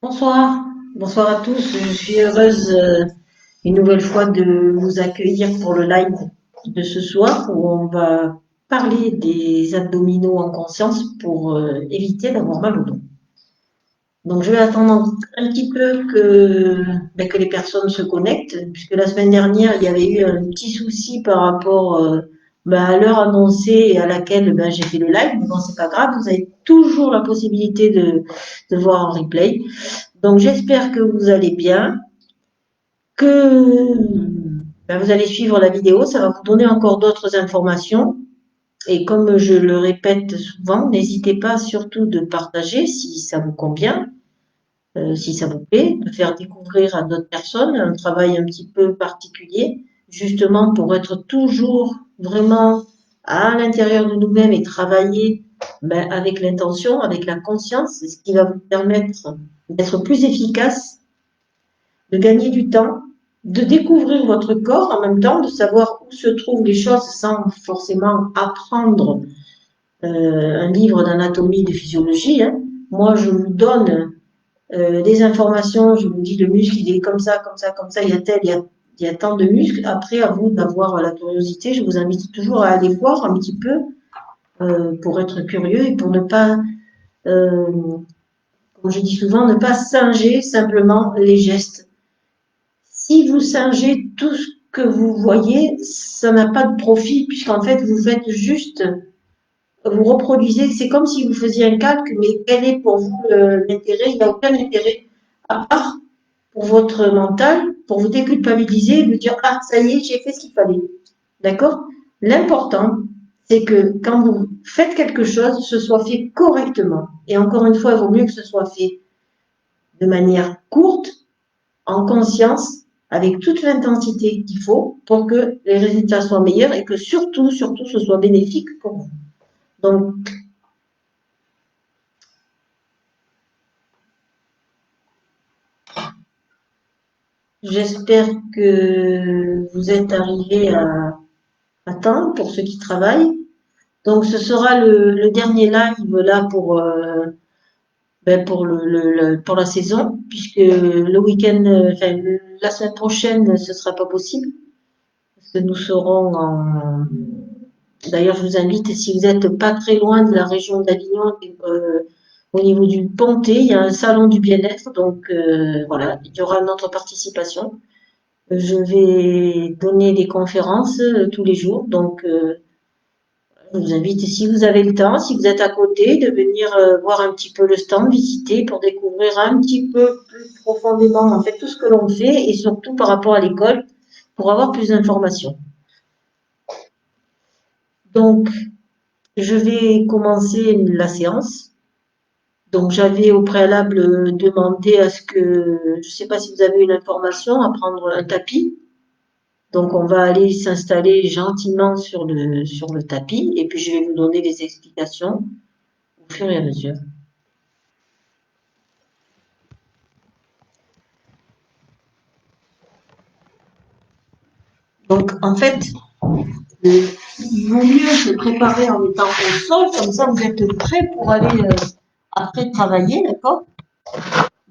Bonsoir, bonsoir à tous. Je suis heureuse une nouvelle fois de vous accueillir pour le live de ce soir où on va parler des abdominaux en conscience pour éviter d'avoir mal au dos. Donc je vais attendre un petit peu que les personnes se connectent, puisque la semaine dernière il y avait eu un petit souci par rapport à l'heure annoncée et à laquelle j'ai fait le live. Mais bon, c'est pas grave, vous avez toujours la possibilité de voir en replay. Donc j'espère que vous allez bien, que vous allez suivre la vidéo, ça va vous donner encore d'autres informations. Et comme je le répète souvent, n'hésitez pas surtout de partager si ça vous convient, si ça vous plaît, de faire découvrir à d'autres personnes un travail un petit peu particulier, justement pour être toujours vraiment à l'intérieur de nous-mêmes et travailler avec l'intention, avec la conscience, ce qui va vous permettre d'être plus efficace, de gagner du temps, de découvrir votre corps en même temps, de savoir où se trouvent les choses sans forcément apprendre un livre d'anatomie, de physiologie. Hein. Moi, je vous donne des informations, je vous dis le muscle, il est comme ça, comme ça, comme ça, il y a tant de muscles. Après, à vous d'avoir la curiosité, je vous invite toujours à aller voir un petit peu pour être curieux et pour ne pas, comme je dis souvent, ne pas singer simplement les gestes. Si vous singez tout ce que vous voyez, ça n'a pas de profit, puisqu'en fait, vous faites juste, vous reproduisez, c'est comme si vous faisiez un calque, mais quel est pour vous l'intérêt? Il n'y a aucun intérêt, à part pour votre mental, pour vous déculpabiliser et vous dire, ah, ça y est, j'ai fait ce qu'il fallait. D'accord? L'important, c'est que quand vous faites quelque chose, ce soit fait correctement. Et encore une fois, il vaut mieux que ce soit fait de manière courte, en conscience, avec toute l'intensité qu'il faut pour que les résultats soient meilleurs et que surtout, surtout, ce soit bénéfique pour vous. Donc, j'espère que vous êtes arrivés à temps pour ceux qui travaillent. Donc, ce sera le dernier live là pour la saison, puisque le week-end, enfin, la semaine prochaine, ce sera pas possible, parce que nous serons en, d'ailleurs, je vous invite, si vous n'êtes pas très loin de la région d'Avignon, au niveau du Pontet, il y a un salon du bien-être, donc voilà, il y aura notre participation. Je vais donner des conférences tous les jours, donc je vous invite, si vous avez le temps, si vous êtes à côté, de venir voir un petit peu le stand, visiter pour découvrir un petit peu plus profondément en fait tout ce que l'on fait et surtout par rapport à l'école pour avoir plus d'informations. Donc, je vais commencer la séance. Donc, j'avais au préalable demandé à ce que, je ne sais pas si vous avez une information, à prendre un tapis. Donc, on va aller s'installer gentiment sur le tapis et puis je vais vous donner les explications au fur et à mesure. Donc, en fait, il vaut mieux se préparer en étant au sol, comme ça vous êtes prêt pour aller après travailler, d'accord?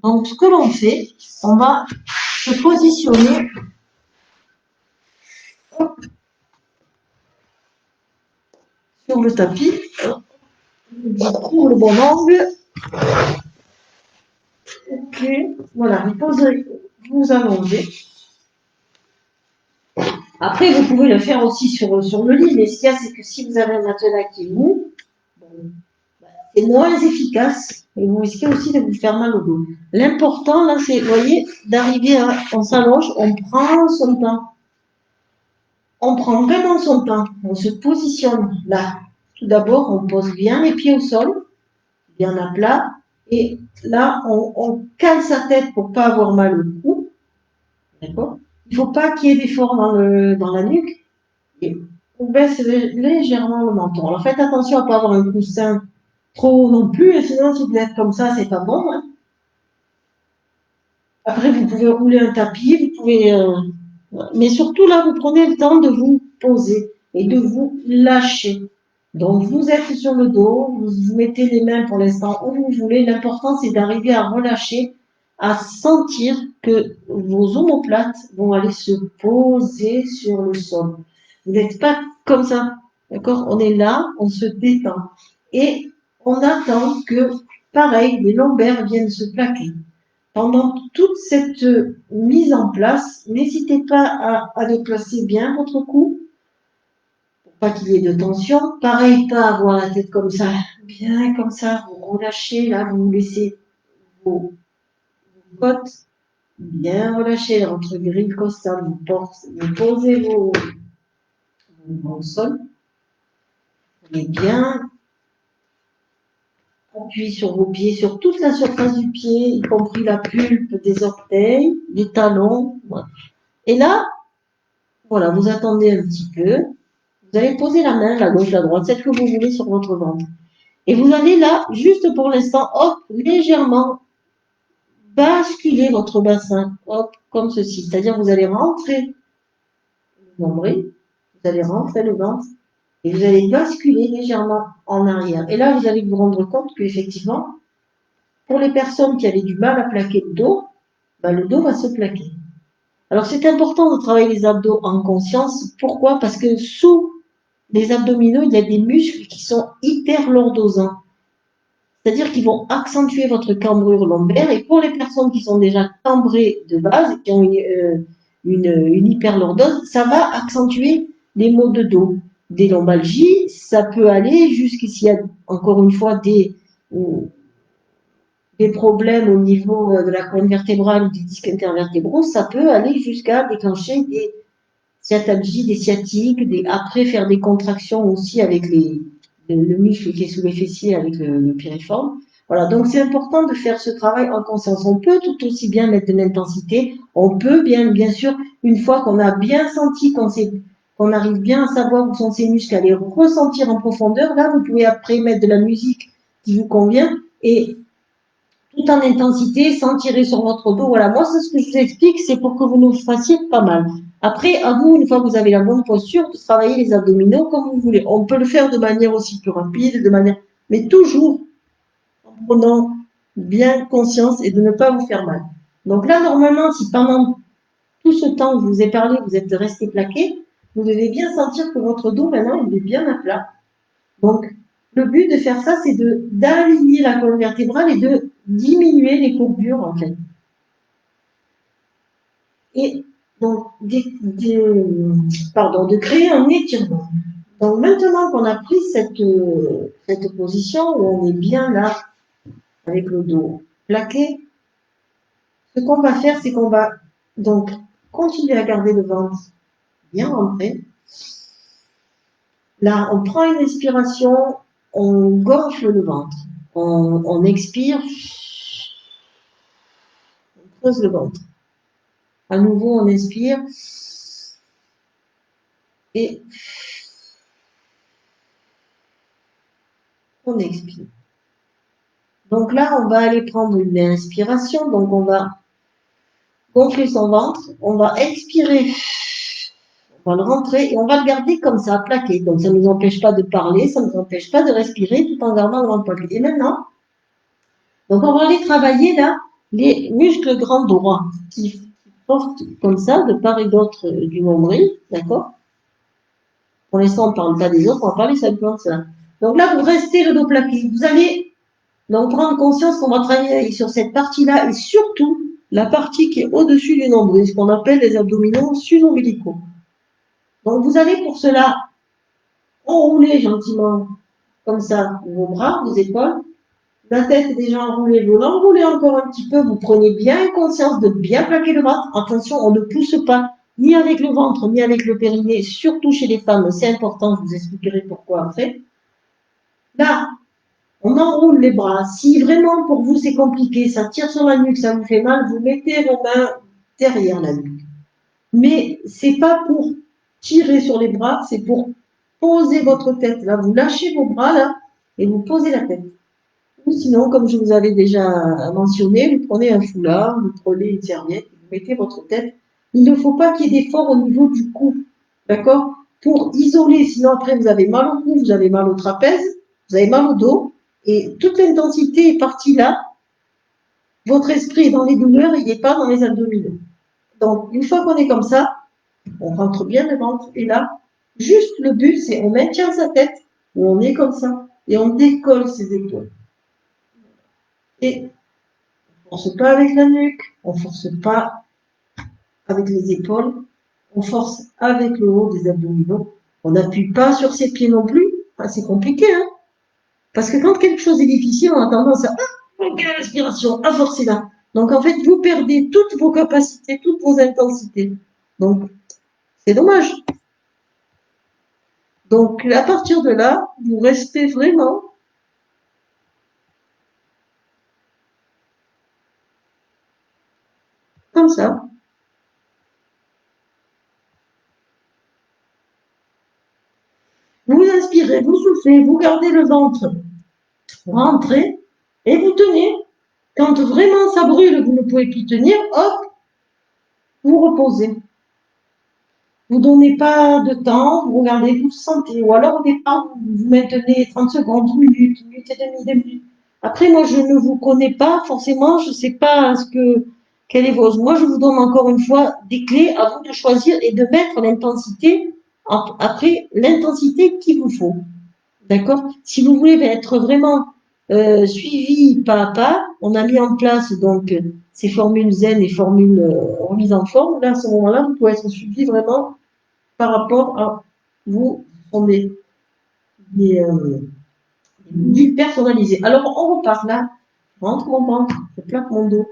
Donc, ce que l'on fait, on va se positionner sur le tapis. Je trouve le bon angle. Ok, voilà, vous allongez. Après, vous pouvez le faire aussi sur le lit, mais ce qu'il y a, c'est que si vous avez un matelas qui est mou, c'est moins efficace et vous risquez aussi de vous faire mal au dos. L'important, là, c'est, vous voyez, d'arriver à, on s'allonge, on prend son temps. On prend vraiment son temps. On se positionne là. Tout d'abord, on pose bien les pieds au sol, bien à plat, et là, on cale sa tête pour pas avoir mal au cou. D'accord? Il ne faut pas qu'il y ait d'effort dans la nuque. Et on baisse légèrement le menton. Alors faites attention à ne pas avoir un coussin trop non plus, et sinon si vous êtes comme ça, c'est pas bon. Hein. Après, vous pouvez rouler un tapis, vous pouvez. Mais surtout là, vous prenez le temps de vous poser et de vous lâcher. Donc vous êtes sur le dos, vous mettez les mains pour l'instant où vous voulez. L'important c'est d'arriver à relâcher à sentir que vos omoplates vont aller se poser sur le sol. Vous n'êtes pas comme ça, d'accord? On est là, on se détend. Et on attend que, pareil, les lombaires viennent se plaquer. Pendant toute cette mise en place, n'hésitez pas à déplacer bien votre cou, pour pas qu'il y ait de tension. Pareil, pas avoir la tête comme ça, bien comme ça, vous relâchez, là, vous laissez vos côtes bien relâchées entre griffes costales, vous posez vos bras au sol, et bien appuyez sur vos pieds, sur toute la surface du pied, y compris la pulpe des orteils, des talons. Voilà. Et là, voilà, vous attendez un petit peu. Vous allez poser la main, la gauche, la droite, celle que vous voulez sur votre ventre. Et vous allez là, juste pour l'instant, hop, légèrement basculer votre bassin, hop, comme ceci. C'est-à-dire vous allez rentrer le nombril, vous allez rentrer le ventre, et vous allez basculer légèrement en arrière. Et là, vous allez vous rendre compte qu'effectivement, pour les personnes qui avaient du mal à plaquer le dos va se plaquer. Alors, c'est important de travailler les abdos en conscience. Pourquoi? Parce que sous les abdominaux, il y a des muscles qui sont hyperlordosants. C'est-à-dire qu'ils vont accentuer votre cambrure lombaire. Et pour les personnes qui sont déjà cambrées de base, qui ont une hyperlordose, ça va accentuer les maux de dos, des lombalgies. Ça peut aller jusqu'ici, encore une fois, des problèmes au niveau de la colonne vertébrale ou des disques intervertébraux. Ça peut aller jusqu'à déclencher des sciatalgies, des sciatiques, après faire des contractions aussi avec le muscle qui est sous les fessiers avec le piriforme. Voilà, donc c'est important de faire ce travail en conscience. On peut tout aussi bien mettre de l'intensité, on peut bien sûr, une fois qu'on a bien senti, qu'on arrive bien à savoir où sont ces muscles, à les ressentir en profondeur, là vous pouvez après mettre de la musique qui vous convient et tout en intensité, sans tirer sur votre dos. Voilà, moi, c'est ce que je vous explique, c'est pour que vous nous fassiez pas mal. Après, à vous, une fois que vous avez la bonne posture, de travailler les abdominaux comme vous voulez. On peut le faire de manière aussi plus rapide, mais toujours en prenant bien conscience et de ne pas vous faire mal. Donc là, normalement, si pendant tout ce temps que je vous ai parlé, vous êtes resté plaqué, vous devez bien sentir que votre dos, maintenant, il est bien à plat. Donc, le but de faire ça, c'est d'aligner la colonne vertébrale et de diminuer les courbures, en fait. Et donc, de créer un étirement. Donc, maintenant qu'on a pris cette position où on est bien là, avec le dos plaqué, ce qu'on va faire, c'est qu'on va donc continuer à garder le ventre bien rentré. Là, on prend une inspiration, on gonfle le ventre. On expire, on creuse le ventre. À nouveau, on inspire et on expire. Donc là, on va aller prendre une inspiration. Donc, on va gonfler son ventre, on va expirer, on va le rentrer et on va le garder comme ça, plaqué. Donc, ça ne nous empêche pas de parler, ça ne nous empêche pas de respirer tout en gardant le ventre plaqué. Et maintenant, donc on va aller travailler là les muscles grands droits qui portent comme ça de part et d'autre du nombril, d'accord? Pour l'instant, on ne parle pas des autres, on va parler simplement de ça. Donc là, vous restez le dos plaqué. Vous allez donc prendre conscience qu'on va travailler sur cette partie-là et surtout la partie qui est au-dessus du nombril, ce qu'on appelle les abdominaux sud-ombilicaux. Donc vous allez pour cela enrouler gentiment comme ça vos bras, vos épaules. La tête est déjà enroulée, vous l'enroulez encore un petit peu, vous prenez bien conscience de bien plaquer le ventre. Attention, on ne pousse pas ni avec le ventre, ni avec le périnée, surtout chez les femmes, c'est important, je vous expliquerai pourquoi après. Là, on enroule les bras. Si vraiment pour vous c'est compliqué, ça tire sur la nuque, ça vous fait mal, vous mettez vos mains derrière la nuque. Mais c'est pas pour tirer sur les bras, c'est pour poser votre tête. Là, vous lâchez vos bras là et vous posez la tête. Ou sinon, comme je vous avais déjà mentionné, vous prenez un foulard, vous prenez une serviette, vous mettez votre tête. Il ne faut pas qu'il y ait d'effort au niveau du cou, d'accord? Pour isoler, sinon après vous avez mal au cou, vous avez mal au trapèze, vous avez mal au dos, et toute l'intensité est partie là, Votre esprit est dans les douleurs, il n'est pas dans les abdominaux. Donc, une fois qu'on est comme ça, on rentre bien le ventre. Et là, juste le but, c'est on maintient sa tête, ou on est comme ça, et on décolle ses épaules. Et on ne force pas avec la nuque, on ne force pas avec les épaules, on force avec le haut des abdominaux. On n'appuie pas sur ses pieds non plus. Enfin, c'est compliqué, hein. Parce que quand quelque chose est difficile, on a tendance à bloquer la respiration, à forcer là. Donc en fait, vous perdez toutes vos capacités, toutes vos intensités. Donc, c'est dommage. Donc, à partir de là, vous restez vraiment comme ça. Vous inspirez, vous soufflez, vous gardez le ventre, rentrez et vous tenez. Quand vraiment ça brûle, vous ne pouvez plus tenir, hop, vous reposez. Vous ne donnez pas de temps, vous regardez, vous sentez. Ou alors au départ, vous maintenez 30 secondes, 1 minute, 1 minute et demie, 2 minutes. Après, moi, je ne vous connais pas forcément, je ne sais pas quelle est votre. Moi, je vous donne encore une fois des clés à vous de choisir et de mettre l'intensité, après, l'intensité qu'il vous faut. D'accord? Si vous voulez être vraiment suivi pas à pas, on a mis en place donc ces formules zen et formules remise en forme. Là, à ce moment-là, vous pouvez être suivi vraiment par rapport à vous, on est des personnalisés. Alors, on repart là. Je rentre mon ventre, je plaque mon dos.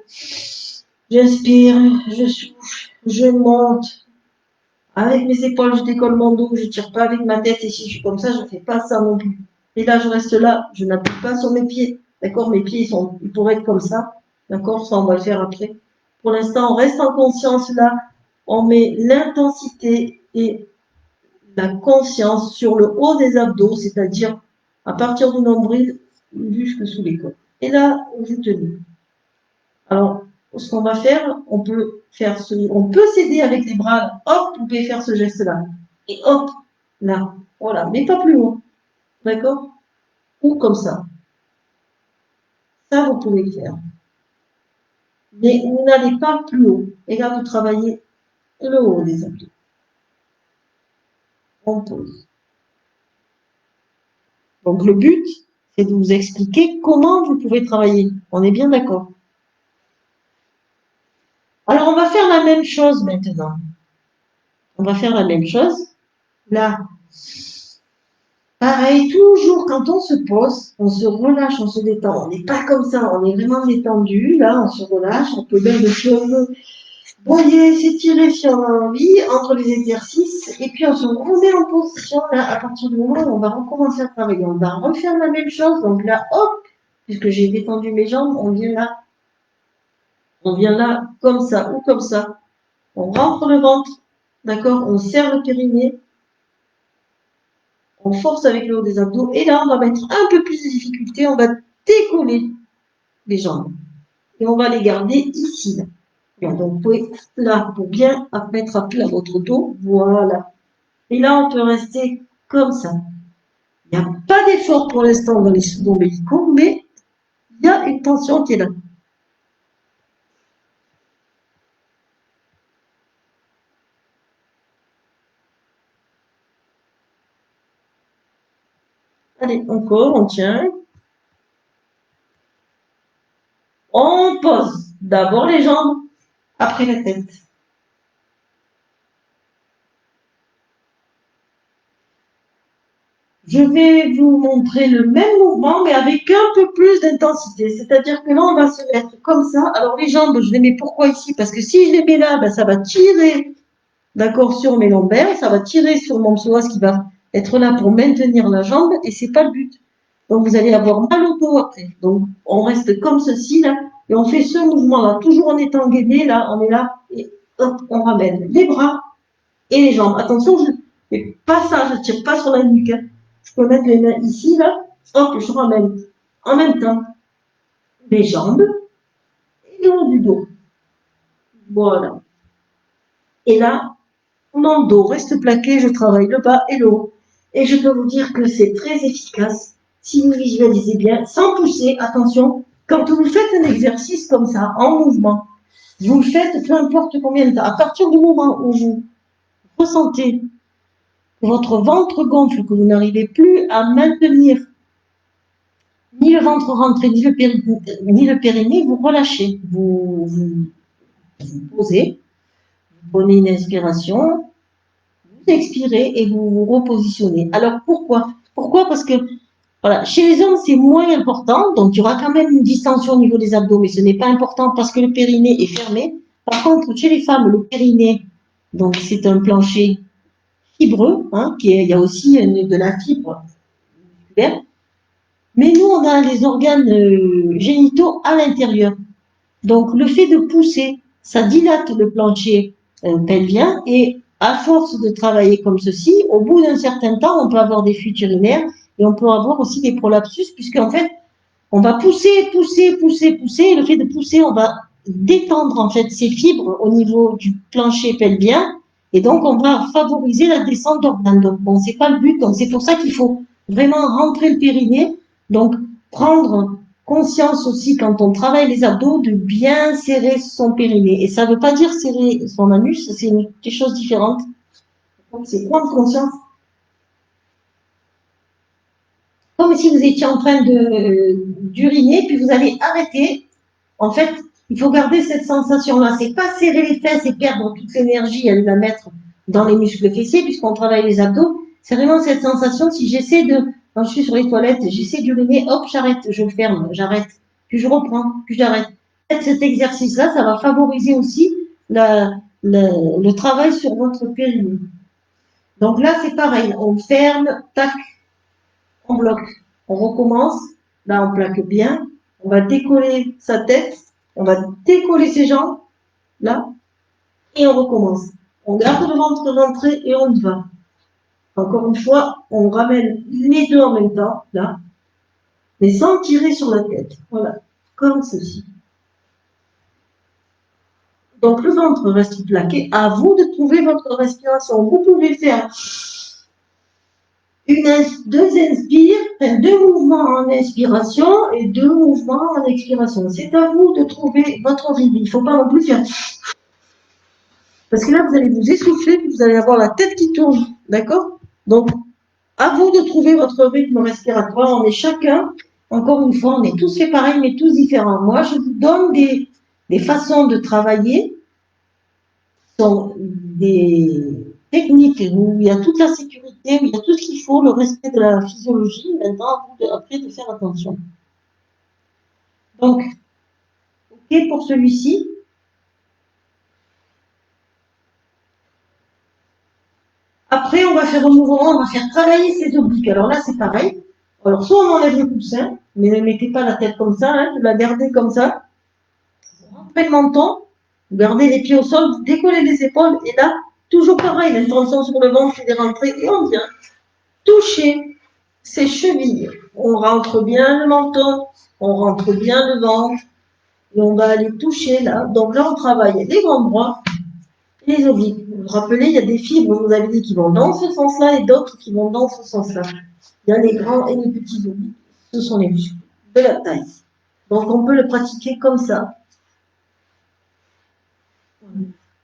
J'inspire, je souffle, je monte. Avec mes épaules, je décolle mon dos, je tire pas avec ma tête. Et si je suis comme ça, je fais pas ça non plus. Et là, je reste là, je n'appuie pas sur mes pieds. D'accord? Mes pieds, ils pourraient être comme ça. D'accord? Ça, on va le faire après. Pour l'instant, on reste en conscience là. On met l'intensité et la conscience sur le haut des abdos, c'est-à-dire à partir du nombril jusque sous les côtes. Et là, vous tenez. Alors, ce qu'on va faire, on peut s'aider avec les bras, hop, vous pouvez faire ce geste-là. Et hop, là, voilà, mais pas plus haut, d'accord? Ou comme ça. Ça, vous pouvez le faire. Mais vous n'allez pas plus haut. Et là, vous travaillez le haut des abdos. On pose. Donc, le but, c'est de vous expliquer comment vous pouvez travailler. On est bien d'accord? Alors, on va faire la même chose maintenant. On va faire la même chose. Là, pareil, toujours quand on se pose, on se relâche, on se détend. On n'est pas comme ça, on est vraiment détendu. Là, on se relâche, on peut même se boyer, s'étirer si on a envie entre les exercices. Et puis, on se remet en position. Là, à partir du moment où on va recommencer à travailler, on va refaire la même chose. Donc là, hop, puisque j'ai détendu mes jambes, on vient là. On vient là, comme ça ou comme ça. On rentre le ventre, d'accord? On serre le périnée. On force avec le haut des abdos. Et là, on va mettre un peu plus de difficulté. On va décoller les jambes. Et on va les garder ici. Là. Bien, donc, vous pouvez, là, pour bien mettre à plat votre dos. Voilà. Et là, on peut rester comme ça. Il n'y a pas d'effort pour l'instant dans les sous-ombilicaux, mais il y a une tension qui est là. Allez, encore, on tient. On pose. D'abord les jambes, après la tête. Je vais vous montrer le même mouvement, mais avec un peu plus d'intensité. C'est-à-dire que là, on va se mettre comme ça. Alors, les jambes, je les mets pourquoi ici? Parce que si je les mets là, ben, ça va tirer, d'accord, sur mes lombaires. Ça va tirer sur mon psoas qui va être là pour maintenir la jambe. Et c'est pas le but. Donc, vous allez avoir mal au dos après. Donc, on reste comme ceci, là. Et on fait ce mouvement-là. Toujours en étant gainé, là. On est là. Et hop, on ramène les bras et les jambes. Attention, je ne fais pas ça. Je ne tire pas sur la nuque. Hein. Je peux mettre les mains ici, là. Hop, je ramène en même temps les jambes et le haut du dos. Voilà. Et là, mon dos reste plaqué, je travaille le bas et le haut. Et je peux vous dire que c'est très efficace si vous visualisez bien, sans pousser, attention, Quand vous faites un exercice comme ça, en mouvement, vous le faites peu importe combien de temps. À partir du moment où vous ressentez que votre ventre gonfle, que vous n'arrivez plus à maintenir ni le ventre rentré, ni le périnée, vous relâchez. Vous posez, vous prenez une inspiration, vous expirez et vous vous repositionnez. Alors pourquoi? Pourquoi? Parce que voilà, chez les hommes, c'est moins important, donc il y aura quand même une distension au niveau des abdos, mais ce n'est pas important parce que le périnée est fermé. Par contre, chez les femmes, le périnée, donc c'est un plancher fibreux, hein, il y a aussi de la fibre musculaire. Mais nous, on a les organes génitaux à l'intérieur. Donc, le fait de pousser, ça dilate le plancher pelvien et à force de travailler comme ceci, au bout d'un certain temps, on peut avoir des fuites urinaires et on peut avoir aussi des prolapsus puisqu'en fait, on va pousser, pousser, pousser, pousser. Et le fait de pousser, on va détendre en fait ces fibres au niveau du plancher pelvien et donc on va favoriser la descente d'organes. Donc, bon, c'est pas le but. Donc, c'est pour ça qu'il faut vraiment rentrer le périnée. Donc, prendre conscience aussi quand on travaille les abdos de bien serrer son périnée. Et ça ne veut pas dire serrer son anus, c'est des choses différentes. Donc, c'est prendre conscience. Comme si vous étiez en train d'uriner, puis vous avez arrêté. En fait, il faut garder cette sensation-là. C'est pas serrer les fesses et perdre toute l'énergie et la mettre dans les muscles fessiers, puisqu'on travaille les abdos. C'est vraiment cette sensation. Si j'essaie quand je suis sur les toilettes, j'essaie d'uriner, hop, j'arrête, je ferme, j'arrête. Puis je reprends, puis j'arrête. Cet exercice-là, ça va favoriser aussi le travail sur votre périnée. Donc là, c'est pareil. On ferme, tac, on bloque. On recommence. Là, on plaque bien. On va décoller sa tête. On va décoller ses jambes. Là. Et on recommence. On garde le ventre rentré et on y va. Encore une fois, on ramène les deux en même temps. Là. Mais sans tirer sur la tête. Voilà. Comme ceci. Donc, le ventre reste plaqué. À vous de trouver votre respiration. Vous pouvez faire deux inspires, deux mouvements en inspiration et deux mouvements en expiration. C'est à vous de trouver votre rythme. Il ne faut pas non plus faire. Parce que là, vous allez vous essouffler, puis vous allez avoir la tête qui tourne. D'accord? Donc, à vous de trouver votre rythme respiratoire. On est chacun, encore une fois, on est tous fait pareil, mais tous différents. Moi, je vous donne des façons de travailler, sont des techniques où il y a toute la sécurité, où il y a tout ce qu'il faut, le respect de la physiologie. Maintenant, après, de faire attention. Donc, OK pour celui-ci. Après, on va faire un mouvement, on va faire travailler ses obliques. Alors là, c'est pareil. Alors, soit on enlève le coussin, mais ne mettez pas la tête comme ça, hein, vous la gardez comme ça. Vous rentrez le menton, vous gardez les pieds au sol, vous décollez les épaules, et là, toujours pareil, l'intention sur le ventre, c'est de rentrer, et on vient toucher ses chevilles. On rentre bien le menton, on rentre bien le ventre, et on va aller toucher là. Donc là, on travaille les grands bras, les obliques. Vous vous rappelez, il y a des fibres, vous avez dit, qui vont dans ce sens-là et d'autres qui vont dans ce sens-là. Il y a les grands et les petits obliques. Ce sont les muscles de la taille. Donc on peut le pratiquer comme ça.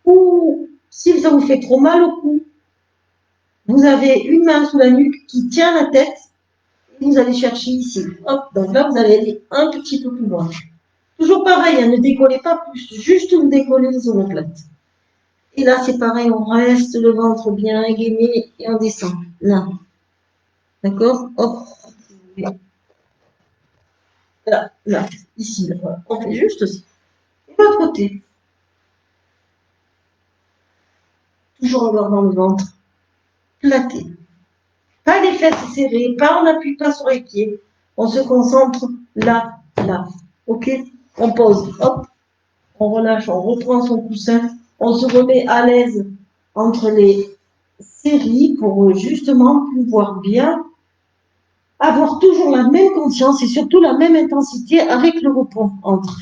Ou si ça vous fait trop mal au cou, vous avez une main sous la nuque qui tient la tête et vous allez chercher ici. Hop, donc là, vous allez aller un petit peu plus loin. Toujours pareil, hein, ne décollez pas plus, juste vous décollez les omoplates. Et là, c'est pareil, on reste le ventre bien gainé et on descend. Là. D'accord? Hop. Là, là, ici, là, voilà. On fait juste aussi. Et de l'autre côté. Toujours en gardant le ventre plaqué. Pas les fesses serrées, pas on n'appuie pas sur les pieds. On se concentre là, là. OK? On pose. Hop. On relâche, on reprend son coussin. On se remet à l'aise entre les séries pour justement pouvoir bien avoir toujours la même conscience et surtout la même intensité avec le repos entre.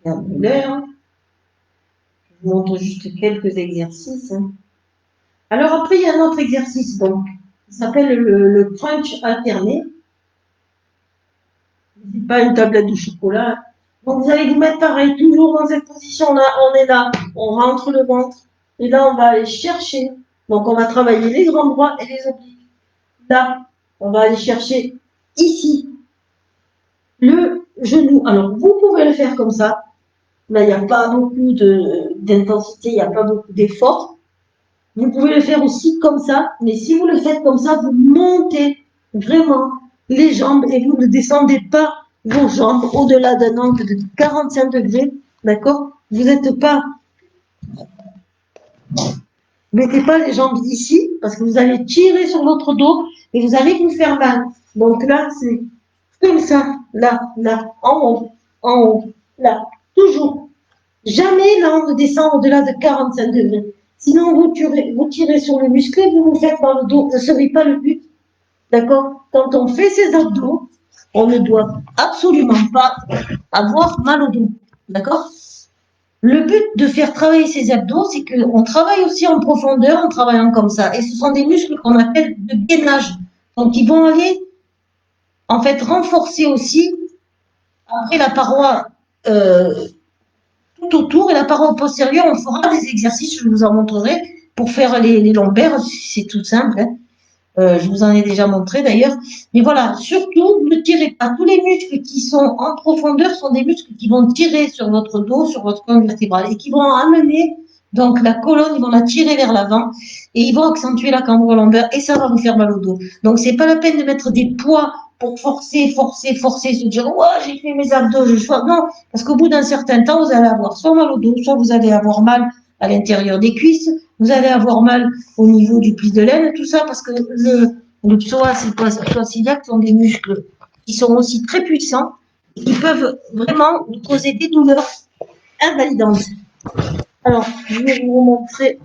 Regardez l'heure. Je vous montre juste quelques exercices. Alors après, il y a un autre exercice. Donc, Ça s'appelle le crunch alterné. C'est pas une tablette de chocolat. Donc vous allez vous mettre pareil, toujours dans cette position-là. On est là, on rentre le ventre. Et là, on va aller chercher. Donc on va travailler les grands bras et les obliques. Là, on va aller chercher ici le genou. Alors vous pouvez le faire comme ça. Là, il n'y a pas beaucoup d'intensité, il n'y a pas beaucoup d'effort. Vous pouvez le faire aussi comme ça, mais si vous le faites comme ça, vous montez vraiment les jambes et vous ne descendez pas vos jambes au-delà d'un angle de 45 degrés, d'accord? Vous n'êtes pas, mettez pas les jambes ici parce que vous allez tirer sur votre dos et vous allez vous faire mal. Donc là, c'est comme ça, là, en haut, là, toujours. Jamais là, on ne descend au-delà de 45 degrés. Sinon, vous tirez sur le muscle et vous vous faites dans le dos. Ce n'est pas le but. D'accord? Quand on fait ses abdos, on ne doit absolument pas avoir mal au dos. D'accord? Le but de faire travailler ses abdos, c'est qu'on travaille aussi en profondeur en travaillant comme ça. Et ce sont des muscles qu'on appelle de gainage. Donc, ils vont aller, en fait, renforcer aussi, après la paroi tout autour et la paroi postérieure, on fera des exercices, je vous en montrerai, pour faire les lombaires, c'est tout simple. Hein. Je vous en ai déjà montré d'ailleurs. Mais voilà, surtout, ne tirez pas. Tous les muscles qui sont en profondeur sont des muscles qui vont tirer sur votre dos, sur votre colonne vertébrale et qui vont amener donc la colonne, ils vont la tirer vers l'avant et ils vont accentuer la cambre lombaire et ça va vous faire mal au dos. Donc, c'est pas la peine de mettre des poids pour forcer, se dire, ouais, j'ai fait mes abdos, je choisis. Non, parce qu'au bout d'un certain temps, vous allez avoir soit mal au dos, soit vous allez avoir mal à l'intérieur des cuisses, vous allez avoir mal au niveau du pli de l'aine, tout ça, parce que le psoas et le psoas iliaque sont des muscles qui sont aussi très puissants et qui peuvent vraiment vous causer des douleurs invalidantes. Alors, je vais vous montrer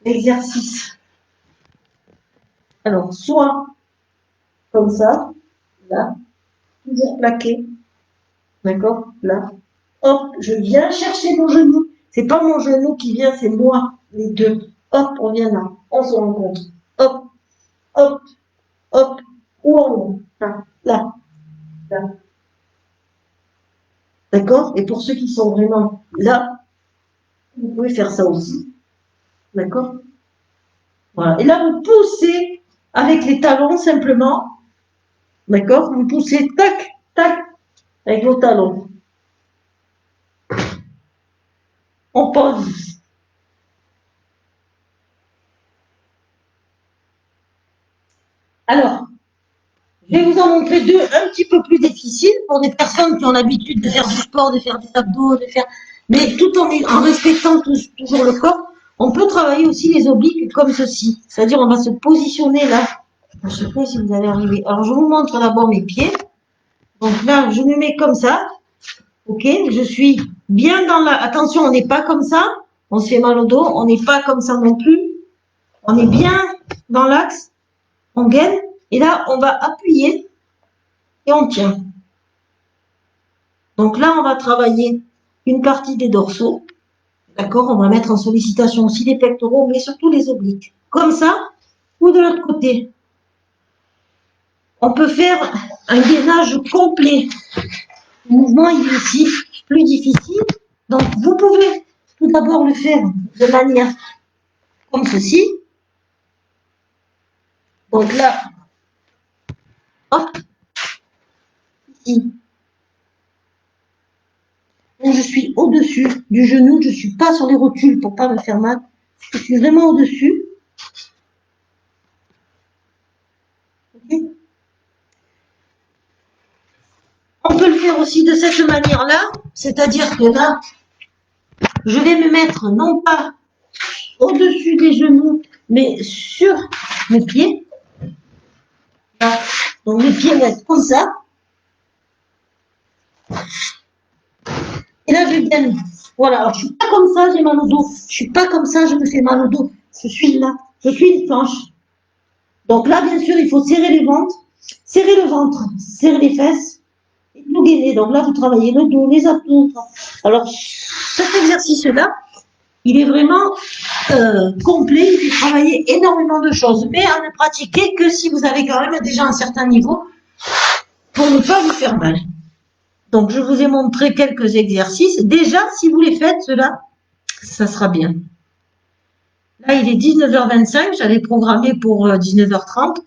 l'exercice. Alors, soit comme ça, là, toujours plaqué, d'accord, là. Hop, je viens chercher mon genou. C'est pas mon genou qui vient, c'est moi, les deux. Hop, on vient là, on se rencontre. Hop, hop, hop, ou en haut, là, là, là. D'accord? Et pour ceux qui sont vraiment là, vous pouvez faire ça aussi. D'accord? Voilà. Et là, vous poussez avec les talons simplement. D'accord? Vous poussez, tac, tac, avec vos talons. On pose. Alors, je vais vous en montrer deux un petit peu plus difficiles pour des personnes qui ont l'habitude de faire du sport, de faire des abdos, mais tout en respectant toujours le corps. On peut travailler aussi les obliques comme ceci. C'est-à-dire, on va se positionner là. Je ne sais pas si vous allez arriver. Alors, je vous montre d'abord mes pieds. Donc là, je me mets comme ça. Ok, je suis bien dans la... Attention, on n'est pas comme ça. On se fait mal au dos. On n'est pas comme ça non plus. On est bien dans l'axe. On gaine. Et là, on va appuyer et on tient. Donc là, on va travailler une partie des dorsaux. D'accord? On va mettre en sollicitation aussi les pectoraux, mais surtout les obliques. Comme ça, ou de l'autre côté. On peut faire un gainage complet. Le mouvement, il est aussi plus difficile. Donc, vous pouvez tout d'abord le faire de manière comme ceci. Donc là, hop, ici. Donc, je suis au-dessus du genou. Je ne suis pas sur les rotules pour ne pas me faire mal. Je suis vraiment au-dessus. Okay. On peut le faire aussi de cette manière-là. C'est-à-dire que là, je vais me mettre non pas au-dessus des genoux, mais sur mes pieds. Là. Donc, mes pieds vont être comme ça. Et là, je viens. Voilà, alors je suis pas comme ça, j'ai mal au dos. Je suis pas comme ça, je me fais mal au dos. Je suis là, je suis une planche. Donc là, bien sûr, il faut serrer les ventres, serrer le ventre, serrer les fesses, et tout gainer. Donc là, vous travaillez le dos, les abdos. Alors, cet exercice-là, il est vraiment complet, il fait travailler énormément de choses, mais à ne pratiquer que si vous avez quand même déjà un certain niveau pour ne pas vous faire mal. Donc, je vous ai montré quelques exercices. Déjà, si vous les faites, cela, ça sera bien. Là, il est 19h25, j'avais programmé pour 19h30.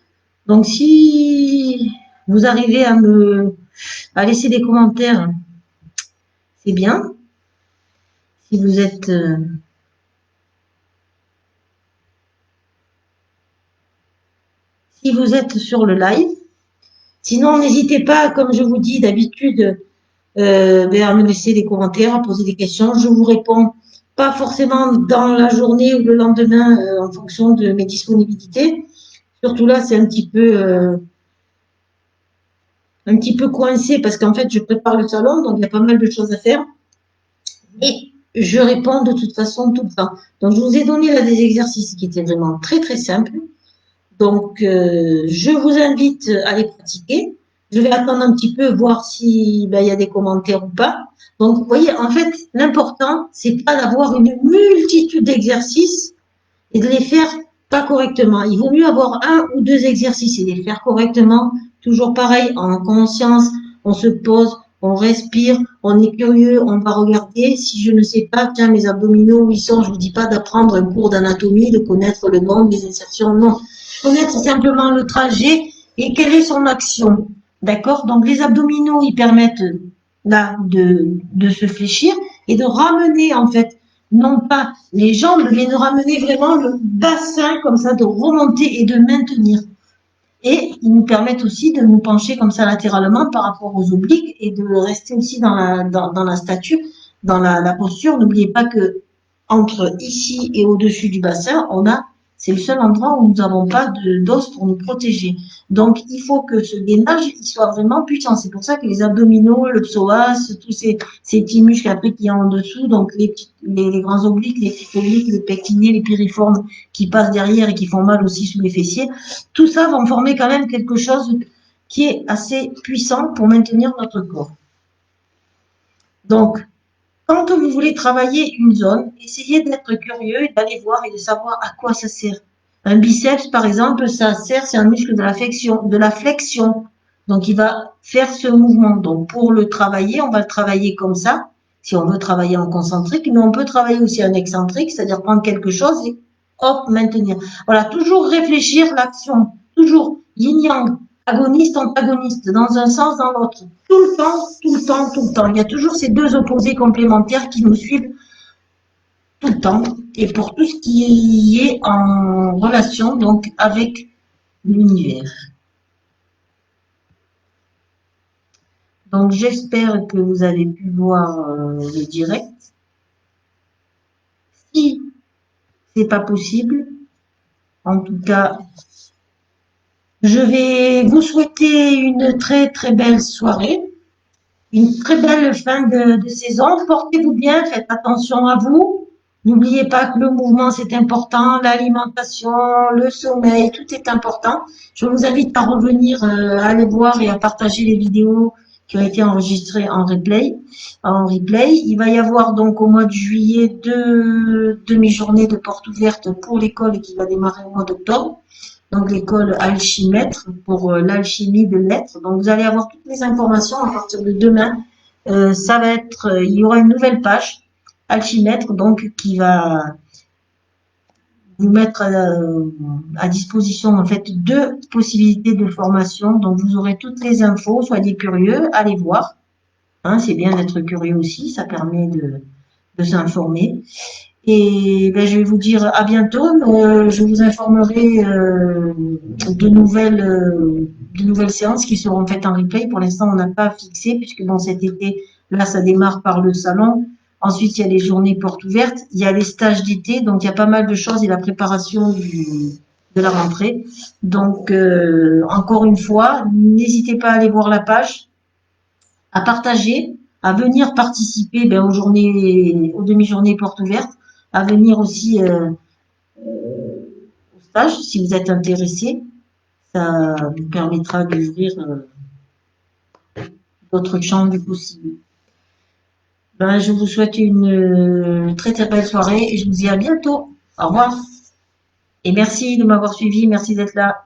Donc, si vous arrivez à laisser des commentaires, c'est bien. Si vous êtes sur le live. Sinon, n'hésitez pas, comme je vous dis d'habitude, à me laisser des commentaires, à poser des questions. Je vous réponds pas forcément dans la journée ou le lendemain en fonction de mes disponibilités. Surtout là, c'est un petit peu coincé parce qu'en fait, je prépare le salon, donc il y a pas mal de choses à faire. Et je réponds de toute façon tout le temps. Donc, je vous ai donné là des exercices qui étaient vraiment très, très simples. Donc, je vous invite à les pratiquer. Je vais attendre un petit peu, voir si il y a des commentaires ou pas. Donc, vous voyez, en fait, l'important, c'est pas d'avoir une multitude d'exercices et de les faire pas correctement. Il vaut mieux avoir un ou deux exercices et les faire correctement. Toujours pareil, en conscience, on se pose, on respire, on est curieux, on va regarder. Si je ne sais pas, tiens, mes abdominaux, où ils sont, je vous dis pas d'apprendre un cours d'anatomie, de connaître le nom des insertions, non. Connaître simplement le trajet et quelle est son action. D'accord? Donc, les abdominaux, ils permettent là de se fléchir et de ramener, en fait, non pas les jambes, mais de ramener vraiment le bassin comme ça, de remonter et de maintenir. Et ils nous permettent aussi de nous pencher comme ça latéralement par rapport aux obliques et de rester aussi dans la stature, dans la posture. N'oubliez pas que entre ici et au-dessus du bassin, c'est le seul endroit où nous n'avons pas d'os pour nous protéger. Donc, il faut que ce gainage il soit vraiment puissant. C'est pour ça que les abdominaux, le psoas, tous ces petits muscles après qui sont en dessous, donc les grands obliques, les petits obliques, les pectinés, les piriformes qui passent derrière et qui font mal aussi sous les fessiers, tout ça va former quand même quelque chose qui est assez puissant pour maintenir notre corps. Donc, quand vous voulez travailler une zone, essayez d'être curieux et d'aller voir et de savoir à quoi ça sert. Un biceps, par exemple, ça sert, c'est un muscle de la flexion. Donc, il va faire ce mouvement. Donc, pour le travailler, on va le travailler comme ça, si on veut travailler en concentrique, mais on peut travailler aussi en excentrique, c'est-à-dire prendre quelque chose et hop, maintenir. Voilà, toujours réfléchir l'action, toujours yin-yang, agoniste, antagoniste, dans un sens, dans l'autre. Tout le temps, tout le temps, tout le temps. Il y a toujours ces deux opposés complémentaires qui nous suivent tout le temps. Et pour tout ce qui est en relation, donc, avec l'univers. Donc, j'espère que vous avez pu voir le direct. Si c'est pas possible, en tout cas, je vais vous souhaiter une très, très belle soirée. Une très belle fin de saison. Portez-vous bien, faites attention à vous. N'oubliez pas que le mouvement, c'est important, l'alimentation, le sommeil, tout est important. Je vous invite à revenir, à aller voir et à partager les vidéos qui ont été enregistrées en replay. Il va y avoir donc au mois de juillet 2 demi-journées de porte ouverte pour l'école qui va démarrer au mois d'octobre. Donc l'école Alchimètre pour l'alchimie de l'être. Donc vous allez avoir toutes les informations à partir de demain. Il y aura une nouvelle page Alchimètre donc qui va vous mettre à disposition en fait deux possibilités de formation. Donc vous aurez toutes les infos, soyez curieux, allez voir. Hein, c'est bien d'être curieux aussi, ça permet de s'informer. Et je vais vous dire à bientôt. Je vous informerai de nouvelles séances qui seront faites en replay. Pour l'instant, on n'a pas fixé puisque dans cet été, là, ça démarre par le salon. Ensuite, il y a les journées portes ouvertes. Il y a les stages d'été. Donc, il y a pas mal de choses et la préparation de la rentrée. Donc, encore une fois, n'hésitez pas à aller voir la page, à partager, à venir participer aux demi-journées portes ouvertes, à venir aussi au stage si vous êtes intéressé. Ça vous permettra d'ouvrir d'autres champs du possible. Je vous souhaite une très très belle soirée et je vous dis à bientôt. Au revoir et merci de m'avoir suivi, merci d'être là.